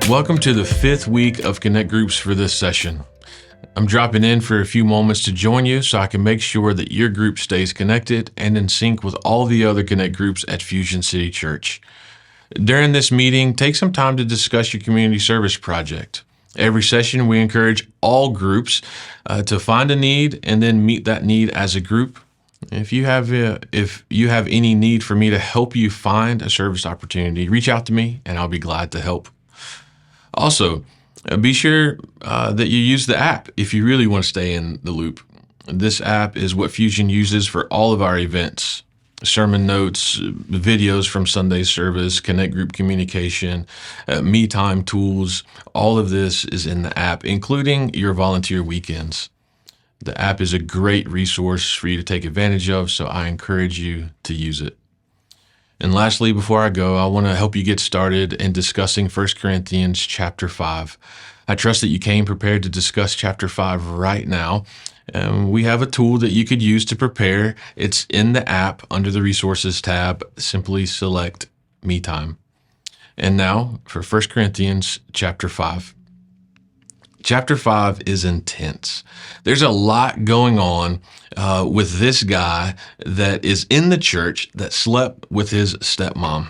Welcome to the 5th week of Connect Groups for this session. I'm dropping in for a few moments to join you so I can make sure that your group stays connected and in sync with all the other Connect Groups at Fusion City Church. During this meeting, take some time to discuss your community service project. Every session, we encourage all groups to find a need and then meet that need as a group. If you have any need for me to help you find a service opportunity, reach out to me and I'll be glad to help. Also, be sure that you use the app if you really want to stay in the loop. This app is what Fusion uses for all of our events. Sermon notes, videos from Sunday service, Connect Group communication, me time tools, all of this is in the app, including your volunteer weekends. The app is a great resource for you to take advantage of, so I encourage you to use it. And lastly, before I go, I want to help you get started in discussing 1 Corinthians chapter 5. I trust that you came prepared to discuss chapter 5 right now. We have a tool that you could use to prepare. It's in the app under the Resources tab. Simply select Me Time. And now for 1 Corinthians chapter 5. Chapter 5 is intense. There's a lot going on with this guy that is in the church that slept with his stepmom.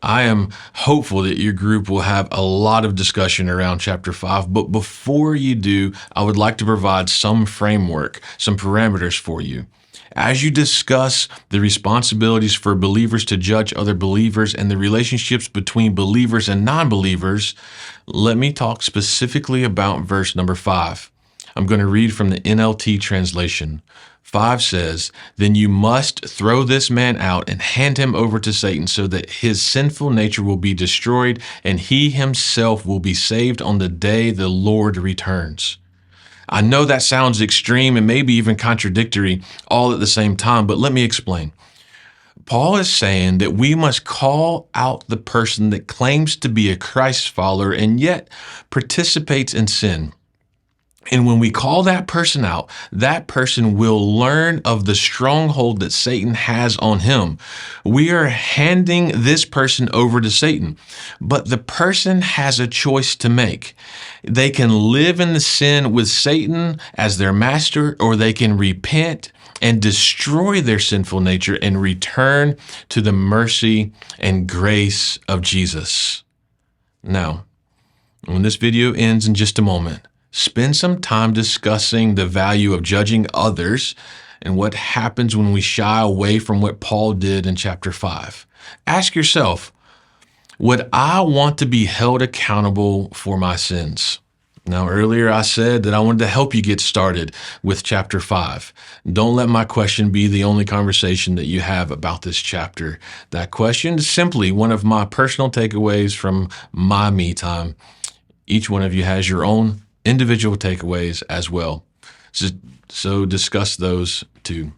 I am hopeful that your group will have a lot of discussion around chapter 5, but before you do, I would like to provide some framework, some parameters for you. As you discuss the responsibilities for believers to judge other believers and the relationships between believers and non-believers, let me talk specifically about verse number 5. I'm going to read from the NLT translation. 5 says, "Then you must throw this man out and hand him over to Satan so that his sinful nature will be destroyed and he himself will be saved on the day the Lord returns." I know that sounds extreme and maybe even contradictory all at the same time, but let me explain. Paul is saying that we must call out the person that claims to be a Christ follower and yet participates in sin. And when we call that person out, that person will learn of the stronghold that Satan has on him. We are handing this person over to Satan, but the person has a choice to make. They can live in the sin with Satan as their master, or they can repent and destroy their sinful nature and return to the mercy and grace of Jesus. Now, when this video ends in just a moment, spend some time discussing the value of judging others and what happens when we shy away from what Paul did in chapter 5. Ask yourself, would I want to be held accountable for my sins? Now, earlier I said that I wanted to help you get started with chapter 5. Don't let my question be the only conversation that you have about this chapter. That question is simply one of my personal takeaways from my me time. Each one of you has your own individual takeaways as well. So discuss those too.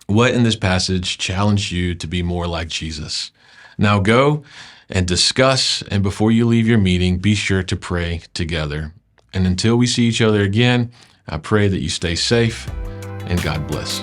What in this passage challenged you to be more like Jesus? Now go and discuss, and before you leave your meeting, be sure to pray together. And until we see each other again, I pray that you stay safe and God bless.